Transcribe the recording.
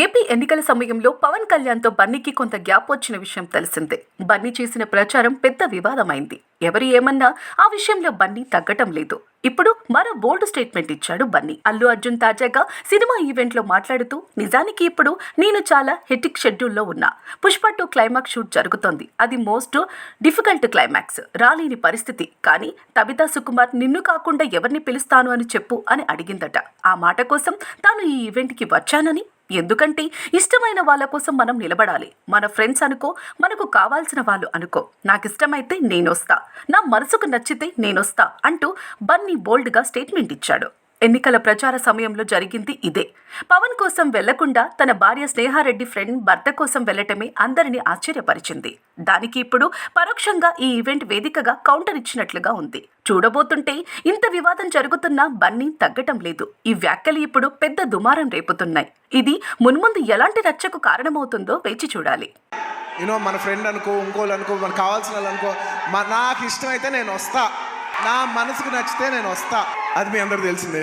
AP ఎన్నికల సమయంలో పవన్ కళ్యాణ్తో బన్నీకి కొంత గ్యాప్ వచ్చిన విషయం తెలిసిందే. బన్నీ చేసిన ప్రచారం పెద్ద వివాదమైంది. ఎవరు ఏమన్నా ఆ విషయంలో బన్నీ తగ్గటం లేదు. ఇప్పుడు మరో బోల్డ్ స్టేట్మెంట్ ఇచ్చాడు బన్నీ. అల్లు అర్జున్ తాజాగా సినిమా ఈవెంట్లో మాట్లాడుతూ, నిజానికి ఇప్పుడు నేను చాలా హెటిక్ షెడ్యూల్లో ఉన్నా. పుష్ప 2 క్లైమాక్స్ షూట్ జరుగుతోంది. అది మోస్ట్ డిఫికల్ట్ క్లైమాక్స్. రాలేని పరిస్థితి. కానీ తబితా సుకుమార్ నిన్ను కాకుండా ఎవరిని పిలుస్తాను అని చెప్పు అని అడిగిందట. ఆ మాట కోసం తాను ఈ ఈవెంట్కి వచ్చానని, ఎందుకంటే ఇష్టమైన వాళ్ళ కోసం మనం నిలబడాలి. మన ఫ్రెండ్స్ అనుకో, మనకు కావాల్సిన వాళ్ళు అనుకో, నాకిష్టమైతే నేనొస్తా, నా మనసుకు నచ్చితే నేనొస్తా అంటూ బన్నీ బోల్డ్గా స్టేట్మెంట్ ఇచ్చాడు. ఎన్నికల ప్రచార సమయంలో జరిగింది ఇదే. పవన్ కోసం వెళ్లకుండా తన భార్య స్నేహారెడ్డి ఫ్రెండ్ భర్త కోసం వెళ్లటమే అందరినీ ఆశ్చర్యపరిచింది. దానికి ఇప్పుడు పరోక్షంగా ఈ ఈవెంట్ వేదికగా కౌంటర్ ఇచ్చినట్లుగా ఉంది. చూడబోతుంటే ఇంత వివాదం జరుగుతున్నా బన్నీ తగ్గటం లేదు. ఈ వ్యాఖ్యలు ఇప్పుడు పెద్ద దుమారం రేపుతున్నాయి. ఇది మున్ముందు ఎలాంటి రచ్చకు కారణమవుతుందో వేచి చూడాలి. మన ఫ్రెండ్ అనుకో, ఇంకోళ్ళు అనుకో, మనకు కావాల్సిన వాళ్ళు అనుకో, నాకు ఇష్టమైతే నేను వస్తా, నా మనసుకు నచ్చితే నేను వస్తా, అది మీ అందరూ తెలిసిందే.